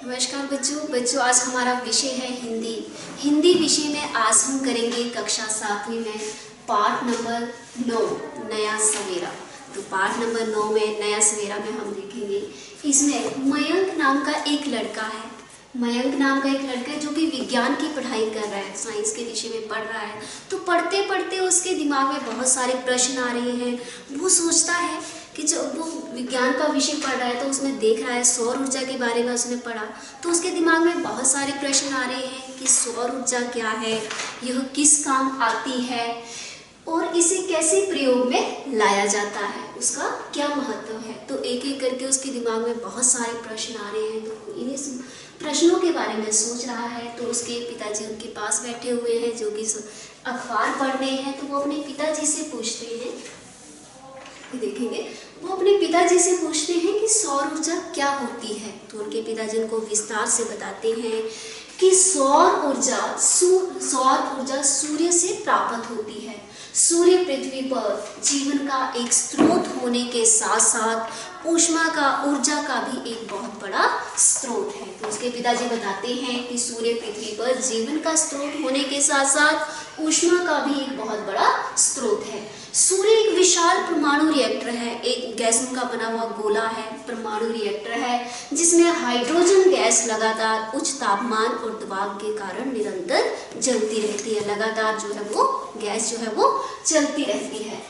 नमस्कार बच्चों आज हमारा विषय है हिंदी। हिंदी विषय में आज हम करेंगे कक्षा 7वीं में पाठ नंबर 9 नया सवेरा। तो पाठ नंबर 9 में नया सवेरा में हम देखेंगे, इसमें मयंक नाम का एक लड़का है। मयंक नाम का एक लड़का है जो कि विज्ञान की पढ़ाई कर रहा है, साइंस के विषय में पढ़ रहा है। तो पढ़ते पढ़ते उसके दिमाग में बहुत सारे प्रश्न आ रहे हैं। वो सोचता है कि जब वो विज्ञान का विषय पढ़ रहा है तो उसमें देख रहा है सौर ऊर्जा के बारे में उसने पढ़ा, तो उसके दिमाग में बहुत सारे प्रश्न आ रहे हैं कि सौर ऊर्जा क्या है, यह किस काम आती है और इसे कैसे प्रयोग में लाया जाता है, उसका क्या महत्व है। तो एक एक करके उसके दिमाग में बहुत सारे प्रश्न आ रहे हैं। तो इन्हीं प्रश्नों के बारे में सोच रहा है। तो उसके पिताजी उनके पास बैठे हुए हैं जो कि अखबार पढ़ रहे हैं। तो वो अपने पिताजी से पूछते हैं, देखेंगे वो अपने पिताजी से पूछते हैं कि सौर ऊर्जा क्या होती है। तो उनके पिताजी उनको विस्तार से बताते हैं कि सौर ऊर्जा सूर्य से प्राप्त होती है। सूर्य पृथ्वी पर जीवन का एक स्रोत होने के साथ साथ ऊष्मा का ऊर्जा का भी एक बहुत बड़ा स्रोत है। तो उसके पिताजी बताते हैं कि सूर्य पृथ्वी पर जीवन का स्रोत होने के साथ साथ ऊष्मा का भी एक बहुत बड़ा स्रोत है। सूर्य एक विशाल परमाणु रिएक्टर है, एक गैसों का बना हुआ गोला है, परमाणु रिएक्टर है जिसमें हाइड्रोजन गैस लगातार उच्च तापमान और दबाव के कारण निरंतर जलती रहती है। लगातार जो है वो गैस जो है वो चलती रहती है।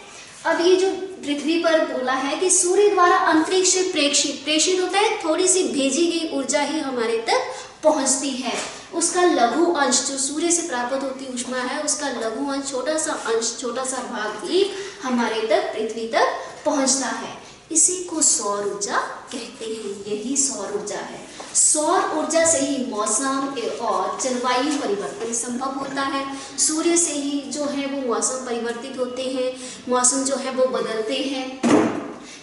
अब ये जो पृथ्वी पर बोला है कि सूर्य द्वारा अंतरिक्ष से प्रेषित होता है, थोड़ी सी भेजी गई ऊर्जा ही हमारे तक पहुंचती है। उसका लघु अंश जो सूर्य से प्राप्त होती ऊष्मा है, उसका लघु अंश छोटा सा भाग ही हमारे तक पृथ्वी तक पहुंचता है। इसी को सौर ऊर्जा कहते हैं। यही सौर ऊर्जा है। सौर ऊर्जा से ही मौसम और जलवायु परिवर्तन संभव होता है। सूर्य से ही जो है वो मौसम परिवर्तित होते हैं, मौसम जो है वो बदलते हैं।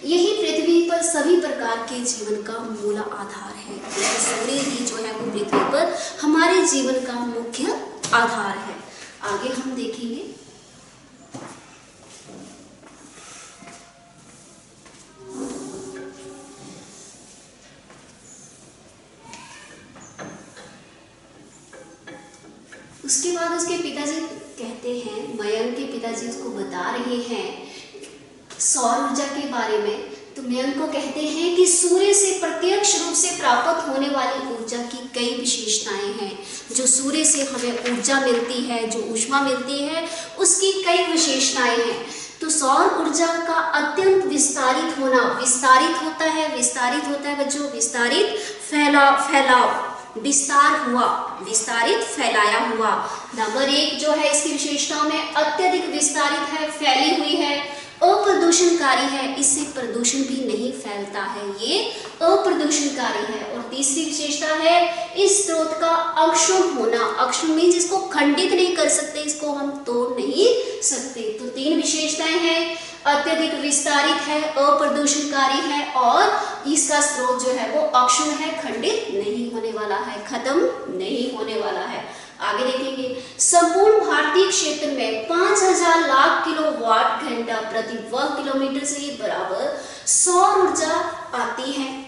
यही पृथ्वी पर सभी प्रकार के जीवन का मूल आधार है। सूर्य ही जो है वो पृथ्वी पर हमारे जीवन का मुख्य आधार है। आगे हम देखेंगे उसके बाद उसके पिताजी कहते हैं, मयंक के पिताजी उसको बता रहे हैं सौर ऊर्जा के बारे में। तो मयंक को कहते हैं कि सूर्य से प्रत्यक्ष रूप से प्राप्त होने वाली ऊर्जा की कई विशेषताएं हैं। जो सूर्य से हमें ऊर्जा मिलती है, जो ऊष्मा मिलती है, उसकी कई विशेषताएं हैं। तो सौर ऊर्जा का अत्यंत विस्तारित होता है बच्चों, विस्तारित फैलाया हुआ। नंबर 1 जो है इसकी विशेषताओं में अत्यधिक विस्तारित है, फैली हुई है, अप्रदूषणकारी है, इससे प्रदूषण भी नहीं फैलता है, ये अप्रदूषणकारी है। और तीसरी विशेषता है इस स्रोत का अक्षुण्ण होना। अक्षुण्ण मीन्स इसको खंडित नहीं कर सकते, इसको हम तोड़ नहीं सकते। तो 3 विशेषताएं हैं, अत्यधिक विस्तारित है, अप्रदूषणकारी है और इसका स्रोत जो है वो अक्षुण्ण है, खंडित नहीं होने वाला है, खत्म नहीं होने वाला है। आगे देखेंगे, संपूर्ण भारतीय क्षेत्र में 5000 लाख किलोवाट घंटा प्रति वर्ग किलोमीटर से बराबर सौर ऊर्जा आती है,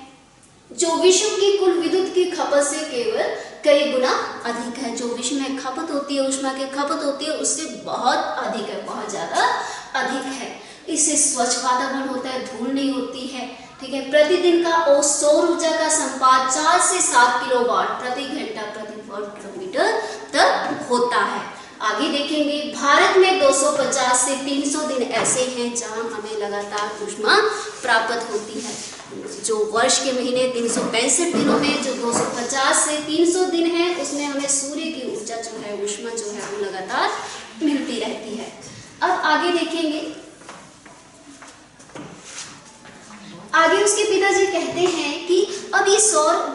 जो विश्व की कुल विद्युत की खपत से केवल कई गुना अधिक है। जो विश्व में खपत होती है, ऊष्मा की खपत होती है, उससे बहुत अधिक है, बहुत ज्यादा अधिक है। इससे स्वच्छ वातावरण होता है, धूल नहीं होती है, ठीक है। प्रतिदिन का सौर ऊर्जा का संपाद 4 से 7 किलोवाट प्रति घंटा प्रति वर्ग किलोमीटर तक होता है। आगे देखेंगे, भारत में 250 से 300 दिन ऐसे हैं जहां हमें लगातार ऊष्मा प्राप्त होती है। जो वर्ष के महीने 365 दिनों में जो 250 से 300 दिन है, उसमें हमें सूर्य की ऊर्जा जो है, ऊष्मा जो है वो लगातार मिलती रहती है। अब आगे देखेंगे, आगे उसके पिताजी कहते हैं कि अब ये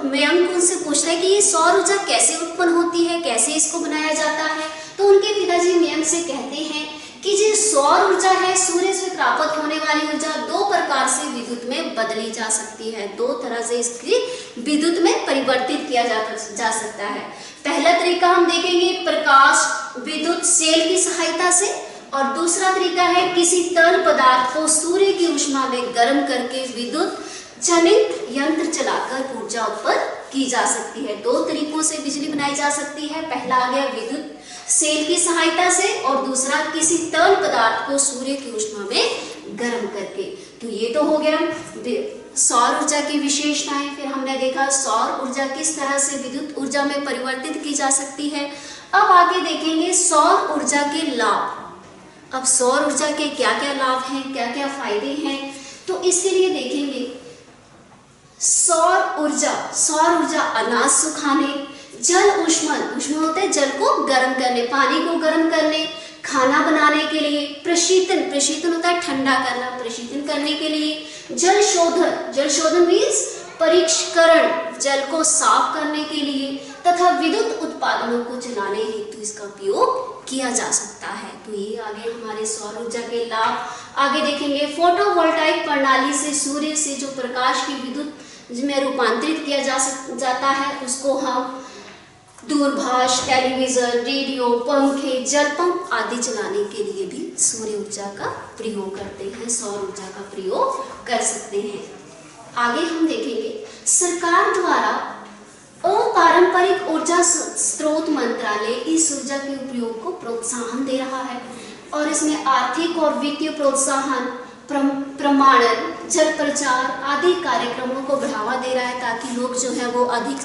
मयंक उनसे पूछता है कि ये सौर ऊर्जा कैसे उत्पन्न होती है, कैसे इसको बनाया जाता है। तो उनके पिताजी मयंक से कहते हैं कि जो सौर ऊर्जा है, सूर्य से प्राप्त होने वाली ऊर्जा 2 प्रकार से विद्युत में बदली जा सकती है। 2 तरह से इसकी विद्युत में परिवर्तित किया जा सकता है। पहला तरीका हम देखेंगे प्रकाश विद्युत सेल की सहायता से, और दूसरा तरीका है किसी तरल पदार्थ को सूर्य की ऊष्मा में गर्म करके विद्युत चलित यंत्र चलाकर ऊर्जा उत्पन्न की जा सकती है। दो तरीकों से बिजली बनाई जा सकती है। पहला आ गया विद्युत सेल की सहायता से और दूसरा किसी तरल पदार्थ को सूर्य की ऊष्मा में गर्म करके। तो ये तो हो गया सौर ऊर्जा की विशेषताएं। फिर हमने देखा सौर ऊर्जा किस तरह से विद्युत ऊर्जा में परिवर्तित की जा सकती है। अब आगे देखेंगे सौर ऊर्जा के लाभ। अब सौर ऊर्जा के क्या क्या लाभ हैं, क्या क्या फायदे हैं, तो इसके लिए देखेंगे सौर ऊर्जा अनाज सुखाने, जल ऊष्मन होता है जल को गर्म करने, पानी को गर्म करने, खाना बनाने के लिए, प्रशीतन होता है ठंडा करना, प्रशीतन करने के लिए, जल शोधन मीन्स परिष्करण, जल को साफ करने के लिए, तथा विद्युत उत्पादनों को चलाने हेतु इसका उपयोग किया जा सकता है। तो ये आगे हमारे सौर ऊर्जा के लाभ। आगे देखेंगे फोटोवोल्टाइक प्रणाली से सूर्य से जो प्रकाश की विद्युत में रूपांतरित किया जाता है उसको हम दूरभाष, टेलीविजन, रेडियो, पंखे, जल पंप आदि चलाने के लिए भी सूर्य ऊर्जा का प्रयोग करते हैं, सौर ऊर्जा का प्रयोग कर सकते हैं। आगे हम देखेंगे सरकार द्वारा अपारंपरिक ऊर्जा स्रोत मंत्रालय इस ऊर्जा के उपयोग को प्रोत्साहन दे रहा है और इसमें आर्थिक और वित्तीय प्रोत्साहन, प्रमाणन, जल प्रचार आदि कार्यक्रमों को बढ़ावा दे रहा है ताकि लोग जो है वो अधिक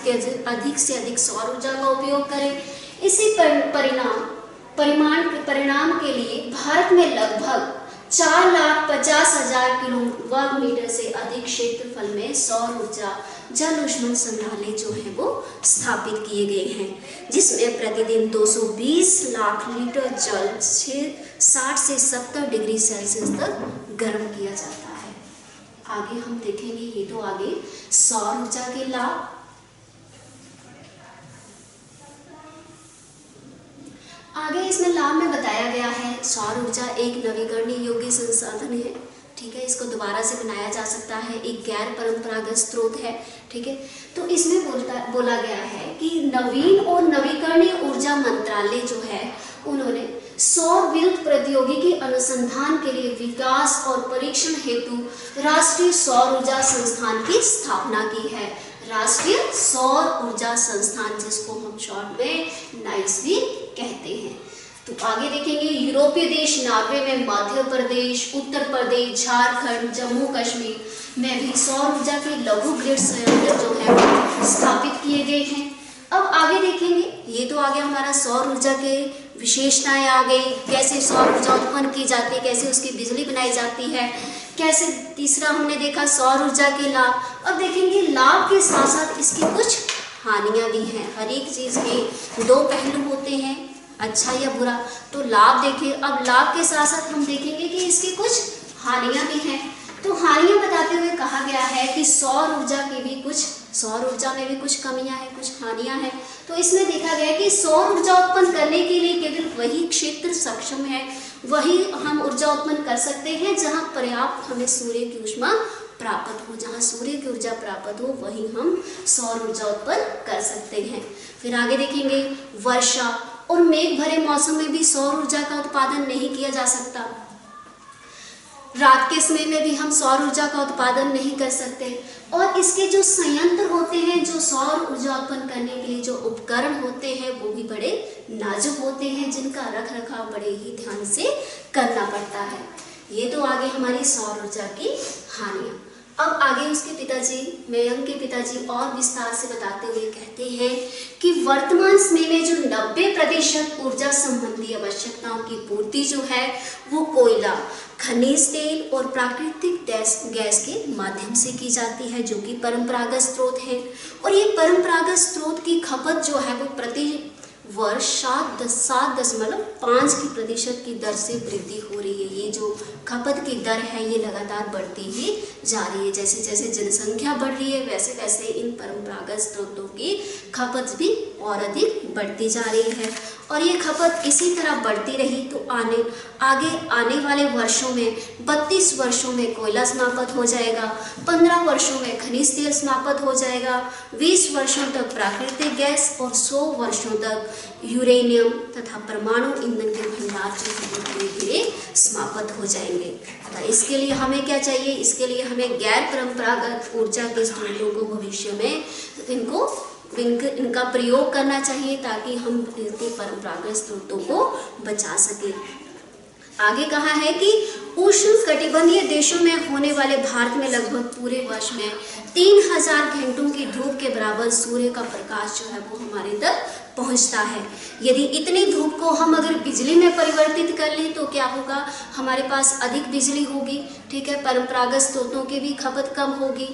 से अधिक सौर ऊर्जा का उपयोग करें। इसी परिणाम के लिए भारत में लगभग 4,50,000 किलो वर्ग मीटर से अधिक क्षेत्रफल में सौर ऊर्जा जल ऊष्मन संग्रहालय जो है वो स्थापित किए गए हैं, जिसमें प्रतिदिन 220 लाख लीटर जल 60 से 70 डिग्री सेल्सियस तक गर्म किया जाता है। आगे हम देखेंगे, ये तो आगे सौर ऊर्जा के लाभ। आगे इसमें लाभ में बताया गया है सौर ऊर्जा एक नवीकरणीय योग्य संसाधन है, ठीक है, इसको दोबारा से बनाया जा सकता है, एक गैर परंपरागत स्रोत है, ठीक है। तो इसमें बोला गया है कि नवीन और नवीकरणीय ऊर्जा मंत्रालय जो है उन्होंने सौर विद्युत प्रौद्योगिकी अनुसंधान के लिए विकास और परीक्षण हेतु राष्ट्रीय सौर ऊर्जा संस्थान की स्थापना की है। राष्ट्रीय सौर ऊर्जा संस्थान, जिसको हम शॉर्ट में नाइस भी कहते हैं। तो आगे देखेंगे यूरोपीय देश नॉर्वे में मध्य प्रदेश, उत्तर प्रदेश, झारखंड, जम्मू कश्मीर में भी सौर ऊर्जा के लघु ग्रिड संयंत्र जो है स्थापित किए गए हैं। अब आगे देखेंगे, ये तो आ गया हमारा सौर ऊर्जा के विशेषताएं आ गई, कैसे सौर ऊर्जा उत्पन्न की जाती है, कैसे उसकी बिजली बनाई जाती है, कैसे तीसरा हमने देखा सौर ऊर्जा के लाभ। अब देखेंगे लाभ के साथ साथ इसकी कुछ हानियां भी हैं। हर एक चीज के दो पहलू होते हैं, अच्छा या बुरा। तो लाभ देखें, अब लाभ के साथ साथ हम देखेंगे कि इसकी कुछ हानियां भी हैं। तो हानियां बताते हुए कहा गया है कि सौर ऊर्जा में भी कुछ कमियां हैं, कुछ हानियां हैं। तो इसमें देखा गया है कि सौर ऊर्जा उत्पन्न करने के लिए केवल वही क्षेत्र सक्षम है, वही हम ऊर्जा उत्पन्न कर सकते हैं जहां पर्याप्त हमें सूर्य की ऊष्मा प्राप्त हो, जहां सूर्य की ऊर्जा प्राप्त हो वही हम सौर ऊर्जा उत्पन्न कर सकते हैं। फिर आगे देखेंगे वर्षा और मेघ भरे मौसम में भी सौर ऊर्जा का उत्पादन नहीं किया जा सकता। रात के समय में भी हम सौर ऊर्जा का उत्पादन नहीं कर सकते और इसके जो संयंत्र होते हैं, जो सौर ऊर्जा उत्पन्न करने के लिए जो उपकरण होते हैं वो भी बड़े नाजुक होते हैं, जिनका रख रखाव बड़े ही ध्यान से करना पड़ता है। ये तो आगे हमारी सौर ऊर्जा की हानियां। अब आगे उसके पिताजी, मयंक के पिताजी और विस्तार से बताते हुए कहते हैं कि वर्तमान समय में जो 90% ऊर्जा संबंधी आवश्यकताओं की पूर्ति जो है वो कोयला, खनिज तेल और प्राकृतिक गैस के माध्यम से की जाती है, जो कि परंपरागत स्रोत है। और ये परंपरागत स्रोत की खपत जो है वो प्रति वर्ष 7.5% की दर से वृद्धि हो रही है। ये जो खपत की दर है ये लगातार बढ़ती ही जा रही है। जैसे जैसे जनसंख्या बढ़ रही है वैसे वैसे इन परंपरागत स्रोतों की खपत भी और अधिक बढ़ती जा रही है। और ये खपत इसी तरह बढ़ती रही तो आगे आने वाले वर्षों में 32 वर्षों में कोयला समाप्त हो जाएगा, 15 वर्षों में खनिज तेल समाप्त हो जाएगा, 20 वर्षों तक प्राकृतिक गैस और 100 वर्षों तक यूरेनियम तथा परमाणु ईंधन के भंडार जो धीरे धीरे समाप्त हो जाएंगे। तो इसके लिए हमें क्या चाहिए? इसके लिए हमें गैर परंपरागत ऊर्जा के स्रोतों को भविष्य में इनको इनका प्रयोग करना चाहिए ताकि हम इनके परंपरागत स्रोतों को बचा सकें। आगे कहा है कि उष्ण कटिबंधीय देशों में होने वाले भारत में लगभग पूरे वर्ष में 3000 घंटों की धूप के बराबर सूर्य का प्रकाश जो है वो हमारे तक पहुंचता है। यदि इतनी धूप को हम अगर बिजली में परिवर्तित कर लें तो क्या होगा, हमारे पास अधिक बिजली होगी, ठीक है, परंपरागत स्रोतों की भी खपत कम होगी,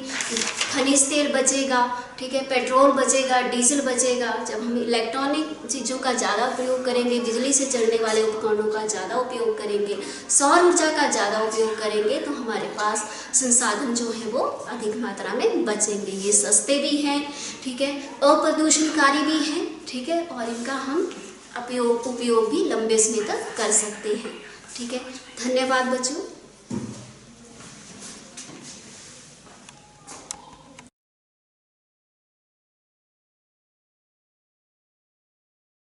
खनिज तेल बचेगा, ठीक है, पेट्रोल बचेगा, डीजल बचेगा। जब हम इलेक्ट्रॉनिक चीज़ों का ज़्यादा प्रयोग करेंगे, बिजली से चलने वाले उपकरणों का ज़्यादा उपयोग करेंगे, सौर ऊर्जा का ज़्यादा उपयोग करेंगे तो हमारे पास संसाधन जो है वो अधिक मात्रा में बचेंगे। ये सस्ते भी हैं, ठीक है, अप्रदूषणकारी भी हैं, ठीक है, और इनका हम उपयोग भी लंबे समय तक कर सकते हैं। ठीक है, धन्यवाद बच्चों।